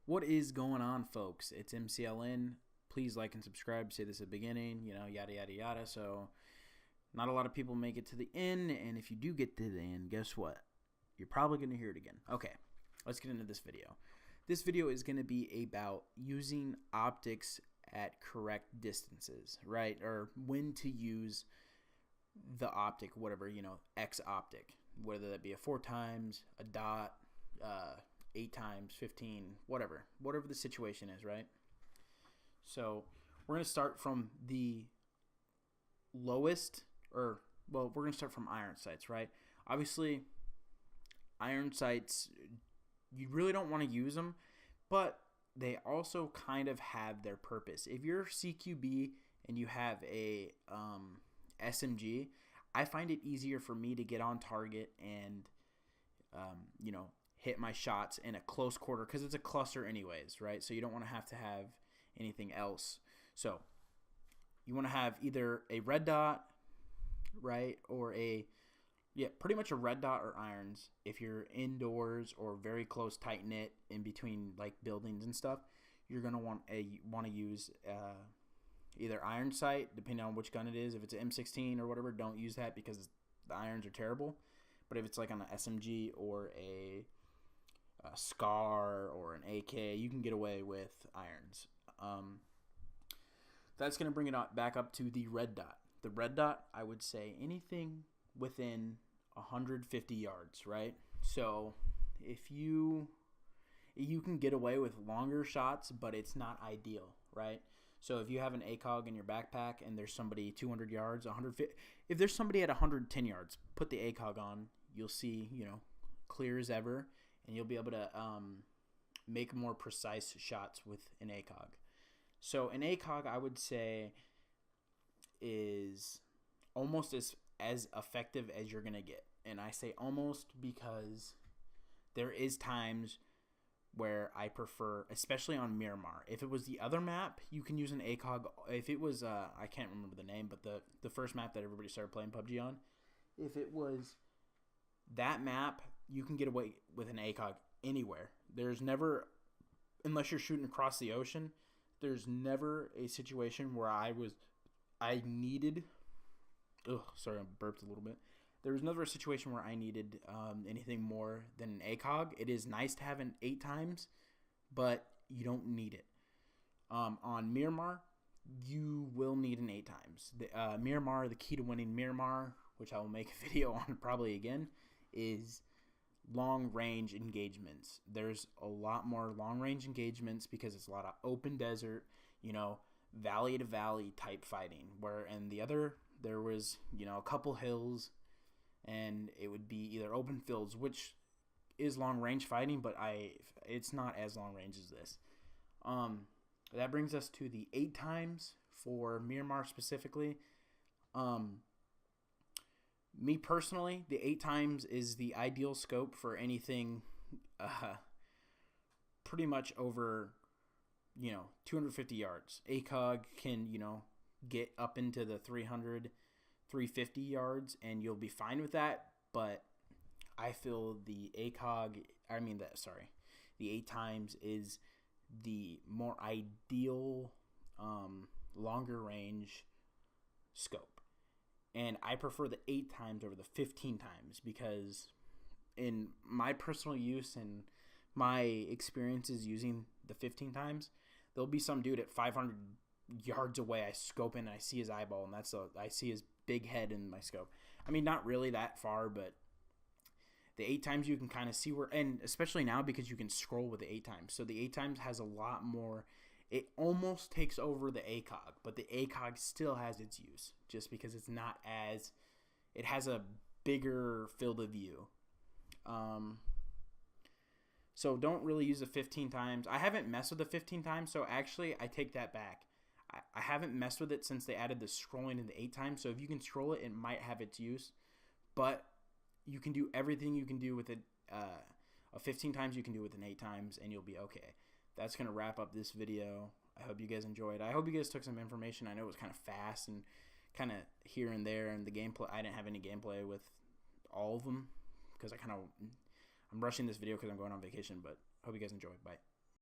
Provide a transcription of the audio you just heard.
What is going on, folks? It's MCLN. Please like and subscribe. Say this at the beginning, yada, yada, yada. So, not a lot of people make it to the end, and if you do get to the end, guess what? You're probably going to hear it again. Okay, let's get into this video. This video is going to be about using optics at correct distances, right? Or when to use the optic, whatever, X optic, whether that be a 4 times, a dot, 8 times, 15, whatever the situation is, right? So we're going to start from the lowest, we're going to start from iron sights, right? Obviously, iron sights, you really don't want to use them, but they also kind of have their purpose. If you're CQB and you have a SMG, I find it easier for me to get on target and, hit my shots in a close quarter because it's a cluster anyways, right? So you don't want to have anything else. So you want to have either a red dot, right, or pretty much a red dot or irons. If you're indoors or very close, tight knit in between like buildings and stuff, you're gonna want to use either iron sight, depending on which gun it is. If it's an M16 or whatever, don't use that because the irons are terrible. But if it's like on an SMG or a SCAR or an AK, you can get away with irons. That's going to bring it back up to the red dot. The red dot, I would say anything within 150 yards, right? So if you can get away with longer shots, but it's not ideal, right? So if you have an ACOG in your backpack and there's somebody 200 yards, 150, if there's somebody at 110 yards, put the ACOG on. You'll see, clear as ever, and you'll be able to make more precise shots with an ACOG. So an ACOG, I would say, is almost as effective as you're going to get. And I say almost because there is times where I prefer, especially on Miramar. If it was the other map, you can use an ACOG. If it was, I can't remember the name, but the first map that everybody started playing PUBG on, if it was that map, you can get away with an ACOG anywhere. There's never, unless you're shooting across the ocean, there's never a situation where I needed, sorry, I burped a little bit. There was never a situation where I needed anything more than an ACOG. It is nice to have an 8 times, but you don't need it. On Miramar, you will need an 8 times. Miramar, the key to winning Miramar, which I will make a video on probably again, is long-range engagements. There's a lot more long-range engagements because it's a lot of open desert, valley-to-valley type fighting, where in the other, there was, a couple hills, and it would be either open fields, which is long-range fighting, but it's not as long-range as this. That brings us to the 8 times for Miramar specifically. Me personally, the 8 times is the ideal scope for anything pretty much over, 250 yards. ACOG can, get up into the 300, 350 yards, and you'll be fine with that, but I feel the the 8 times is the more ideal, longer range scope. And I prefer the 8 times over the 15 times because in my personal use and my experiences using the 15 times, there'll be some dude at 500 yards away. I scope in and I see his eyeball, and I see his big head in my scope. I mean, not really that far, but the 8 times you can kind of see where, and especially now because you can scroll with the 8 times. So the 8 times has a lot more. It almost takes over the ACOG, but the ACOG still has its use just because it's not as, it has a bigger field of view. So don't really use the 15 times. I haven't messed with the 15 times, so actually I take that back. I haven't messed with it since they added the scrolling in the 8 times, so if you can scroll it, it might have its use, but you can do everything you can do with it. A 15 times you can do with an 8 times, and you'll be okay. That's going to wrap up this video. I hope you guys enjoyed. I hope you guys took some information. I know it was kind of fast and kind of here and there, and the gameplay, I didn't have any gameplay with all of them because I'm rushing this video because I'm going on vacation, but hope you guys enjoy. Bye.